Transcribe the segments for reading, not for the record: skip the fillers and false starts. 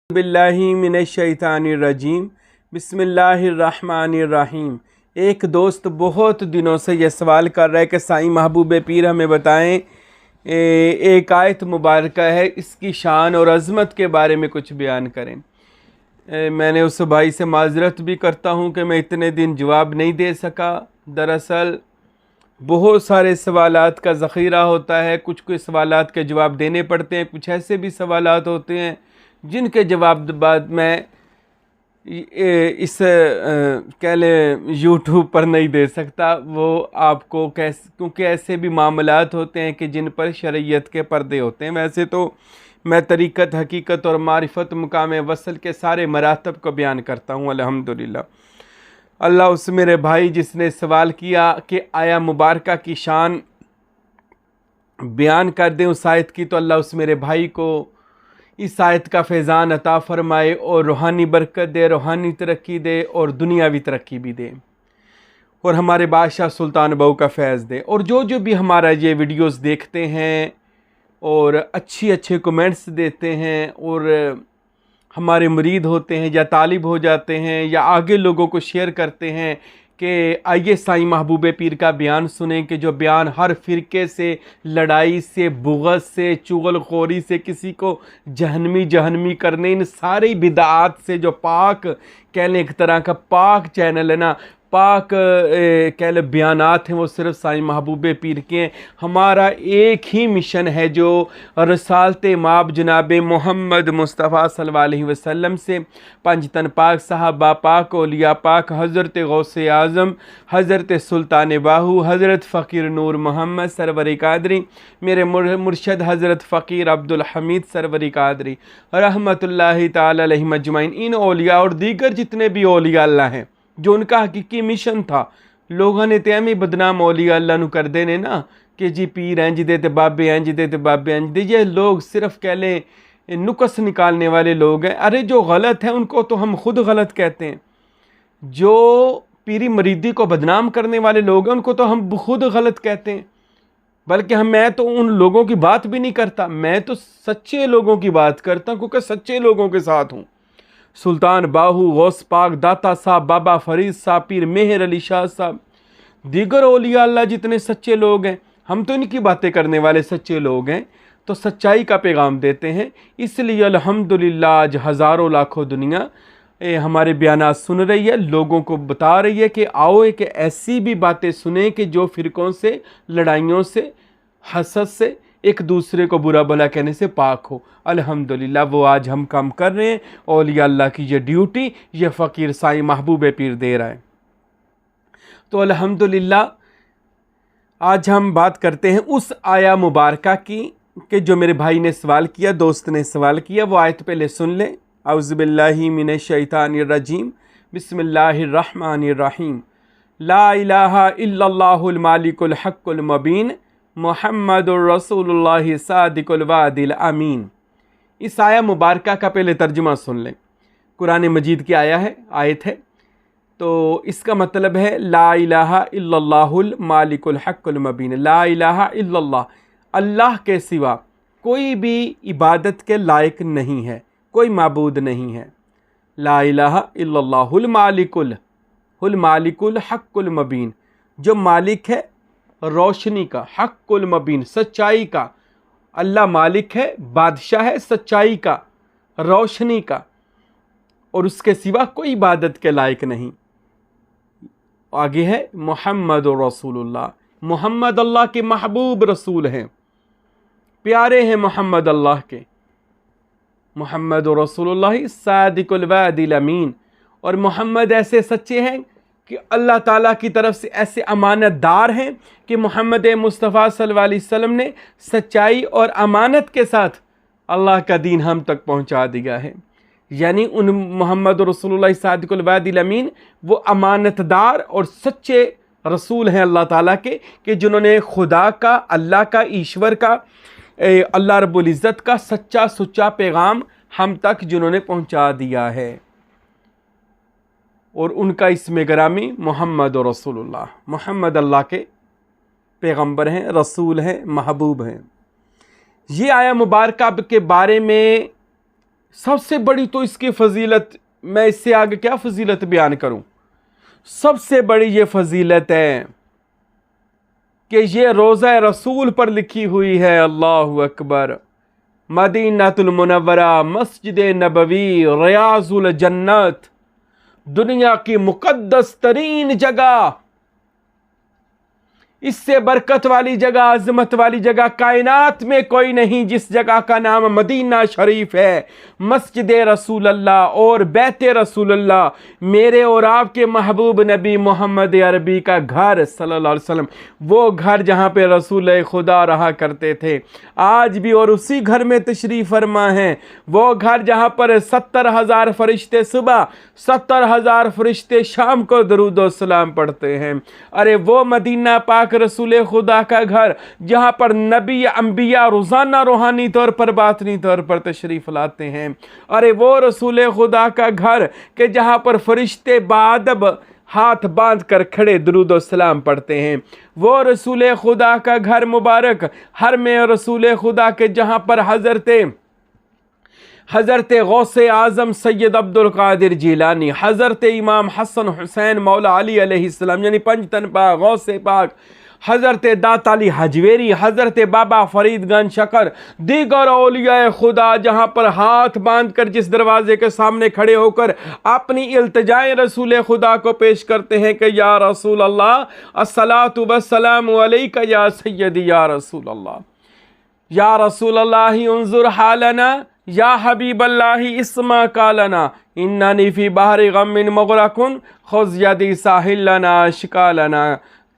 बिल्लाहि मिनश्शैतानिर्रजीम बिस्मिल्लाहिर्रहमानिर्रहीम। एक दोस्त बहुत दिनों से ये सवाल कर रहा है कि साईं महबूब पीर हमें बताएं एक आयत मुबारक है, इसकी शान और अज़मत के बारे में कुछ बयान करें। मैंने उस भाई से माज़रत भी करता हूँ कि मैं इतने दिन जवाब नहीं दे सका। दरअसल बहुत सारे सवालात का ज़ख़ीरा होता है, कुछ सवालात के जवाब देने पड़ते हैं, कुछ ऐसे भी सवालात होते हैं जिनके जवाब बाद मैं इस कह लें यूट्यूब पर नहीं दे सकता। वो आपको क्योंकि ऐसे भी मामलात होते हैं कि जिन पर शरीयत के पर्दे होते हैं। वैसे तो मैं तरीक़त, हकीकत और मारिफत, मुकाम वसल के सारे मरातब को बयान करता हूँ अल्हम्दुलिल्लाह। अल्लाह उस मेरे भाई जिसने सवाल किया कि आया मुबारका की शान बयान कर दें उस आयत की, तो अल्लाह उस मेरे भाई को इस आयत का फैज़ान अता फ़रमाए और रूहानी बरकत दे, रूहानी तरक्की दे और दुनियावी तरक्की भी दे, और हमारे बादशाह सुल्तान बहू का फैज़ दे। और जो भी हमारा ये वीडियोस देखते हैं और अच्छे कमेंट्स देते हैं और हमारे मुरीद होते हैं या तालिब हो जाते हैं या आगे लोगों को शेयर करते हैं कि आइए साईं महबूब पीर का बयान सुने, कि जो बयान हर फ़िरके से, लड़ाई से, बुग़्ज़ से, चुगलखोरी से, किसी को जहन्मी करने, इन सारी बिदात से जो पाक कह लें, एक तरह का पाक चैनल है ना, पाक कह लें बयानात हैं, वो सिर्फ साईं महबूब पीर के हैं। हमारा एक ही मिशन है जो रसालत माब जनाब मोहम्मद मुस्तफ़ा सल्लल्लाहु अलैहि वसल्लम से पंजतन पाक, साहबा पाक, औलिया पाक, हज़रत गौसे आज़म, हज़रत सुल्तान बाहू, हज़रत फ़कीर नूर मोहम्मद सरवरी कादरी, मेरे मुर्शद हज़रत फ़कीर अब्दुल हमीद सरवरी कादरी रहमतुल्लाहि ताला अलैहिम अजमईन, इन औलिया और दीगर जितने भी औलिया अल्लाह हैं, जो उनका हकीकी मिशन था। लोगों ने तो एम ही बदनाम औलिया अल्लाह नू कर देने ना कि जी पीर हैं जिदे ते बाबे हैं, जिदे ते बाबे हैं, जिदे। ये लोग सिर्फ कह लें नुक्स निकालने वाले लोग हैं। अरे जो गलत है उनको तो हम खुद गलत कहते हैं, जो पीरी मरीदी को बदनाम करने वाले लोग हैं उनको तो हम खुद गलत कहते हैं। बल्कि मैं तो उन लोगों की बात भी नहीं करता, मैं तो सच्चे लोगों की बात करता हूँ, क्योंकि सच्चे लोगों के साथ हूँ। सुल्तान बाहू, गौस पाक, दाता साहब, बाबा फरीद साहब, पीर मेहर अली शाह साहब, दीगर औलिया अल्लाह जितने सच्चे लोग हैं, हम तो इनकी बातें करने वाले सच्चे लोग हैं, तो सच्चाई का पैगाम देते हैं। इसलिए अल्हम्दुलिल्लाह आज हज़ारों लाखों दुनिया हमारे बयानात सुन रही है, लोगों को बता रही है कि आओ एक ऐसी भी बातें सुने कि जो फ़िरक़ों से, लड़ाइयों से, हसद से, एक दूसरे को बुरा भला कहने से पाक हो। अल्हम्दुलिल्लाह वो आज हम काम कर रहे हैं। औलिया अल्लाह की ये ड्यूटी ये फ़कीर साईं महबूब पीर दे रहा है। तो अल्हम्दुलिल्लाह आज हम बात करते हैं उस आया मुबारका की कि जो मेरे भाई ने सवाल किया, दोस्त ने सवाल किया। वो आयत पहले सुन लें। औज़ु बिल्लाहि मिनश्शैतानिर्रजीम बिस्मिल्लाहिर्रहमानिर्रहीम। ला इलाहा इल्लल्लाहुल मालिकुल हक़्क़ुल मुबीन मुहम्मदुर रसूलुल्लाह सादिकुल वादिल अमीन। इस आया मुबारका का पहले तर्जुमा सुन लें। कुरान मजीद की आयत है, तो इसका मतलब है ला इलाहा इल्लल्लाहुल मालिकुल हक़्क़ुल मुबीन। ला इलाहा इल्लल्लाह, अल्लाह के सिवा कोई भी इबादत के लायक नहीं है, कोई माबूद नहीं है। ला इलाहा इल्लल्लाहुल मालिकुल हक़्क़ुल मुबीन, जो मालिक है रोशनी का, हक़्क़ुल मुबीन सच्चाई का। अल्लाह मालिक है, बादशाह है सच्चाई का, रोशनी का, और उसके सिवा कोई इबादत के लायक नहीं। आगे है मुहम्मद रसूलुल्लाह, मोहम्मद अल्लाह के महबूब रसूल हैं, प्यारे हैं मोहम्मद अल्लाह के। मोहम्मद रसूलुल्लाह सादिकुल वादिल अमीन, और मोहम्मद ऐसे सच्चे हैं कि अल्लाह ताला की तरफ से ऐसे अमानतदार हैं कि मोहम्मद मुस्तफ़ा सल्लल्लाहु अलैहि वसल्लम ने सच्चाई और अमानत के साथ अल्लाह का दीन हम तक पहुंचा दिया है। यानी उन मोहम्मद रसूलुल्लाह सादिकुल वादिल अमीन वो अमानतदार और सच्चे रसूल हैं अल्लाह ताला के, कि जिन्होंने खुदा का, अल्लाह का, ईश्वर का, अल्लाह रब्बुल इज़्ज़त का सच्चा सुच्चा पैगाम हम तक जिन्होंने पहुंचा दिया है। और उनका इसमें गिरामी मोहम्मद और रसूलुल्लाह, मोहम्मद अल्लाह के पैगंबर हैं, रसूल हैं, महबूब हैं। ये आया मुबारका के बारे में सबसे बड़ी तो इसकी फजीलत, मैं इससे आगे क्या फजीलत बयान करूं। सबसे बड़ी ये फजीलत है कि ये रोज़ा रसूल पर लिखी हुई है। अल्लाहु अकबर। मदीनातुल मुनव्वरा, मस्जिद नबवी, रियाजुल जन्नत, दुनिया की मुकद्दस तरीन जगह, इससे बरकत वाली जगह, अजमत वाली जगह कायनात में कोई नहीं, जिस जगह का नाम मदीना शरीफ है। मस्जिद रसूल अल्लाह और बैत रसूल अल्लाह, मेरे और आपके महबूब नबी मोहम्मद अरबी का घर सल्लल्लाहु अलैहि वसल्लम, वो घर जहाँ पे रसूल खुदा रहा करते थे, आज भी और उसी घर में तशरीफ़ फरमा है। वो घर जहाँ पर 70,000 फरिश्ते सुबह, 70,000 फरिश्ते शाम को दरूद व सलाम पढ़ते हैं। अरे वो मदीना पाक रसूल खुदा का घर, जहाँ पर नबी अंबिया रोज़ाना रूहानी तौर पर, बातनी तौर पर तशरीफ़ लाते हैं। अरे वो रसूल खुदा का घर कि जहाँ पर फरिश्ते बादब हाथ बांध कर खड़े दरूद व सलाम पढ़ते हैं। वो रसूल खुदा का घर मुबारक, हर में रसूल खुदा के, जहाँ पर हज़रत गौसे आज़म सैयद अब्दुल कादिर जिलानी, हज़रत इमाम हसन हुसैन मौला अली अलैहिस्सलाम यानी पंचतन पाक गौसे पाक, हज़रत दाता अली हजवेरी, हज़रत बाबा फरीदगंज शकर, दीगर औलिया खुदा जहाँ पर हाथ बांध कर जिस दरवाजे के सामने खड़े होकर अपनी इल्तिजाएं रसूल खुदा को पेश करते हैं कि या रसूल अल्लाह अस्सलातु वस्सलामु अलैका या सय्यदी या रसूल अल्लाह, या रसूल अल्लाह उन्जुर हालना, या हबीब अल्लाह इस्मा कालना, इन्ननी फी बहरी गम्मिन मुग़रक़ुन खुज़ यदी साहिलना शिकालना,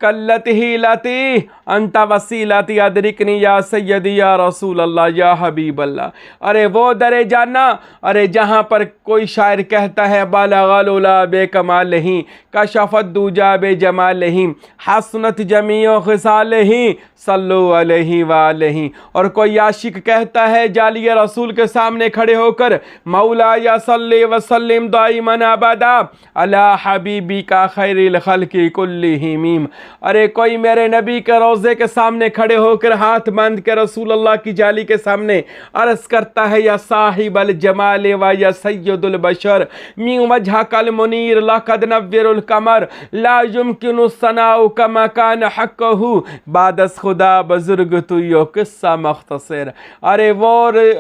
कल्लती लती अंता वसीलती अदरिकनी या सय्यदी या रसूल अल्लाह या हबीब अल्लाह। अरे वो दरे जाना, अरे जहाँ पर कोई शायर कहता है बालगल उला बेकमालही, कशफत दूजा बेजमालही, हसनत जमीओ खिसालही, सल्लु अलैहि वालैहि। और कोई आशिक कहता है जालिया रसूल के सामने खड़े होकर मौला या सल्ली वसल्लिम दाइमन अबदा अला हबीबी का खैरिल खल्क़ि कुल्लिहिम। अरे कोई मेरे नबी के रोज़े के सामने खड़े होकर हाथ बांध के रसूल अल्लाह की जाली के सामने अर्ज करता है या साहिब अल जमाल व या सय्यदुल बशर मी वजहकल मुनीर लक़द नव्वरुल कमर ला युमकिनु सनाउ कमा कान हक़्क़हु बादस खुदा बुजुर्ग तू यो किस्सा मुख्तसर। अरे वो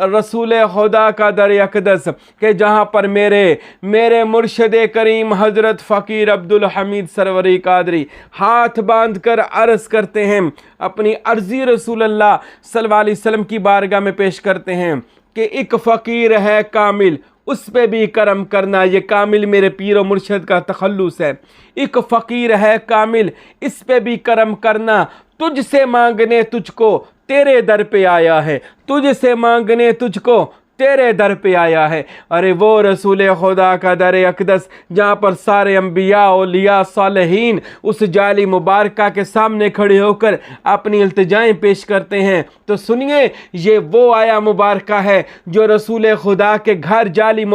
रसूल खुदा का दर अक़दस के जहाँ पर मेरे मुर्शिद करीम हज़रत फ़कीर अब्दुल हमीद सरवरी कादरी हाथ बांध कर अर्ज करते हैं, अपनी अर्जी रसूल अल्लाह सल्लल्लाहु अलैहि वसल्लम की बारगाह में पेश करते हैं कि एक फ़कीर है कामिल, उस पे भी करम करना। ये कामिल मेरे पीर और मुर्शिद का तखल्लुस है। एक फ़कीर है कामिल, इस पे भी करम करना। तुझसे मांगने तुझको तेरे दर पे आया है, तुझसे मांगने तुझको तेरे दर पे आया है। अरे वो रसूल खुदा का दर अक़दस जहाँ पर सारे अम्बिया औलिया सालेहीन उस जाली मुबारका के सामने खड़े होकर अपनी इल्तिजाएं पेश करते हैं। तो सुनिए, ये वो आया मुबारका है जो रसूल खुदा के घर जाली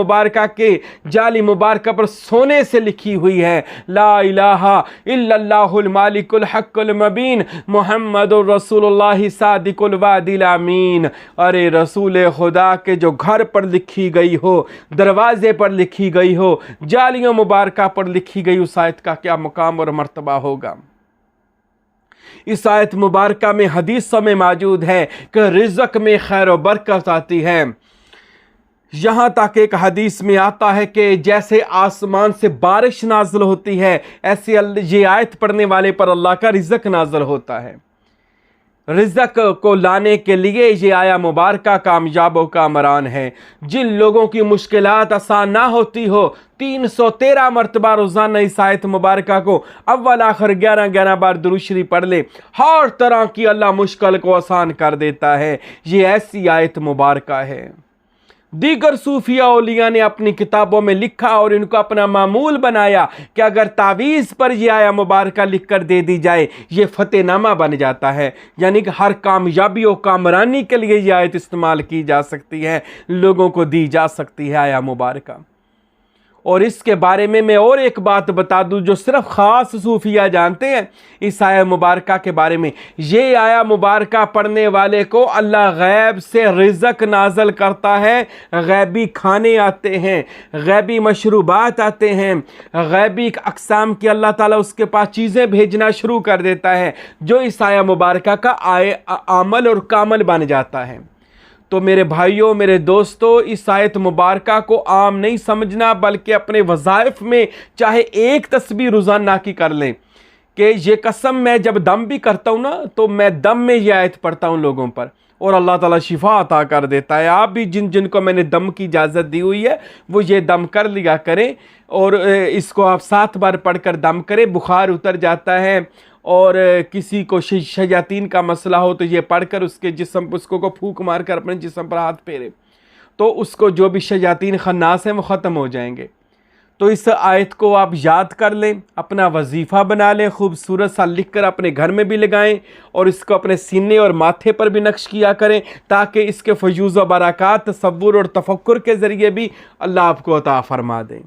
मुबारका पर सोने से लिखी हुई है, ला इलाहा इल्लल्लाहुल मालिकुल हक़्क़ुल मुबीन मुहम्मदुर रसूलुल्लाह सादिकुल वादिल अमीन। अरे रसूल खुदा के जो घर पर लिखी गई हो, दरवाजे पर लिखी गई हो, जालियों मुबारका पर लिखी गई उस आयत का क्या मुकाम और मर्तबा होगा। इस आयत मुबारका में हदीसों में मौजूद है कि रिज़्क़ में खैर और बरकत आती है। यहाँ तक एक हदीस में आता है कि जैसे आसमान से बारिश नाज़िल होती है, ऐसे ये आयत पढ़ने वाले पर अल्लाह का रिज़्क़ नाज़िल होता है। रिज़्क़ को लाने के लिए ये आया मुबारका कामयाब व कामरान है। जिन लोगों की मुश्किलात आसान ना होती हो, 313 मरतबा रोज़ाना इस आयत मुबारका को अव्वल आखिर 11-11 बार दुरूद शरीफ पढ़ ले, हर तरह की अल्लाह मुश्किल को आसान कर देता है। ये ऐसी आयत मुबारका है। दीगर सूफिया औलिया ने अपनी किताबों में लिखा और इनको अपना मामूल बनाया कि अगर तावीज़ पर यह आया मुबारका लिख कर दे दी जाए, ये फ़तेहनामा बन जाता है। यानी कि हर कामयाबी और कामरानी के लिए यह आयत इस्तेमाल की जा सकती है, लोगों को दी जा सकती है आया मुबारका। और इसके बारे में मैं और एक बात बता दूं जो सिर्फ ख़ास सूफिया जानते हैं इस आया मुबारका के बारे में। ये आया मुबारका पढ़ने वाले को अल्लाह गैब से रिज़्क़ नाज़ल करता है, गैबी खाने आते हैं, गैबी मशरूबात आते हैं, गैबी अक़साम की अल्लाह ताला उसके पास चीज़ें भेजना शुरू कर देता है जो इस आया मुबारका का आमल और कामल बन जाता है। तो मेरे भाइयों, मेरे दोस्तों, इस आयत मुबारका को आम नहीं समझना, बल्कि अपने वज़ाइफ में चाहे एक तस्बीह रोज़ाना की कर लें कि ये कसम मैं जब दम भी करता हूँ ना तो मैं दम में ये आयत पढ़ता हूँ लोगों पर और अल्लाह ताला शिफा अता कर देता है। आप भी जिनको मैंने दम की इजाज़त दी हुई है वो ये दम कर लिया करें और इसको आप 7 बार पढ़कर दम करें, बुखार उतर जाता है। और किसी को शयातीन का मसला हो तो ये पढ़कर उसके जिस्म उसको को फूंक मार कर अपने जिस्म पर हाथ फेरे तो उसको जो भी शयातीन खन्नास हैं वो ख़त्म हो जाएंगे। तो इस आयत को आप याद कर लें, अपना वजीफ़ा बना लें, खूबसूरत सा लिख कर अपने घर में भी लगाएं और इसको अपने सीने और माथे पर भी नक्श किया करें ताकि इसके फयूज़ व बरक़ात तसव्वुर और तफक्कुर के ज़रिए भी अल्लाह आपको अता फ़रमा दें।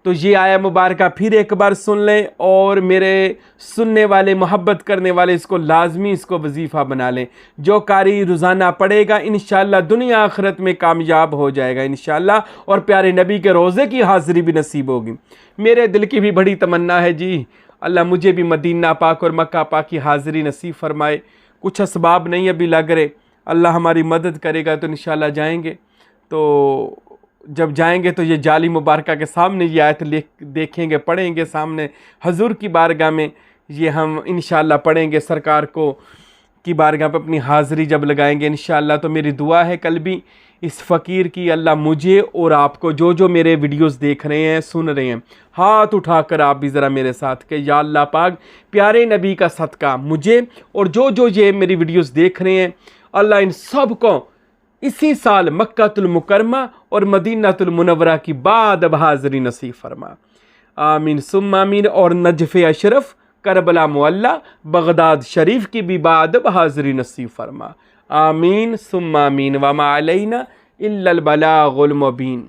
तो ये आया मुबारका फिर एक बार सुन लें और मेरे सुनने वाले, मोहब्बत करने वाले इसको लाजमी इसको वजीफ़ा बना लें। जो कारी रोज़ाना पढ़ेगा इंशाअल्लाह दुनिया आखिरत में कामयाब हो जाएगा इंशाअल्लाह, और प्यारे नबी के रोज़े की हाज़िरी भी नसीब होगी। मेरे दिल की भी बड़ी तमन्ना है जी, अल्लाह मुझे भी मदीना पाक और मक्का पाक की हाज़िरी नसीब फरमाए। कुछ असबाब नहीं अभी लग रहे, अल्लाह हमारी मदद करेगा तो इंशाअल्लाह जाएंगे। तो जब जाएंगे तो ये जाली मुबारका के सामने ये आयत देखेंगे, पढ़ेंगे सामने हजूर की बारगाह में, ये हम इंशाअल्लाह पढ़ेंगे सरकार को की बारगाह पर अपनी हाज़िरी जब लगाएंगे इंशाअल्लाह। तो मेरी दुआ है कल भी इस फ़कीर की अल्लाह मुझे और आपको, जो जो मेरे वीडियोस देख रहे हैं, सुन रहे हैं, हाथ उठाकर आप भी ज़रा मेरे साथ के या अल्लाह पाक प्यारे नबी का सदका मुझे और जो जो ये मेरी वीडियोस देख रहे हैं, अल्लाह इन सब को इसी साल मक्कातुल मुकरमा और मदीनातुल मुनव्वरा की बाद अब हाज़िरी नसीब फरमा। आमीन सुम्मा आमीन। और नजफ़ अशरफ, करबला मुअल्ला, बगदाद शरीफ की भी बाद अब हाज़िरी नसीब फरमा। आमीन सुम्मा आमीन। वमा अलैना इल्लल बलागुल मुबीन।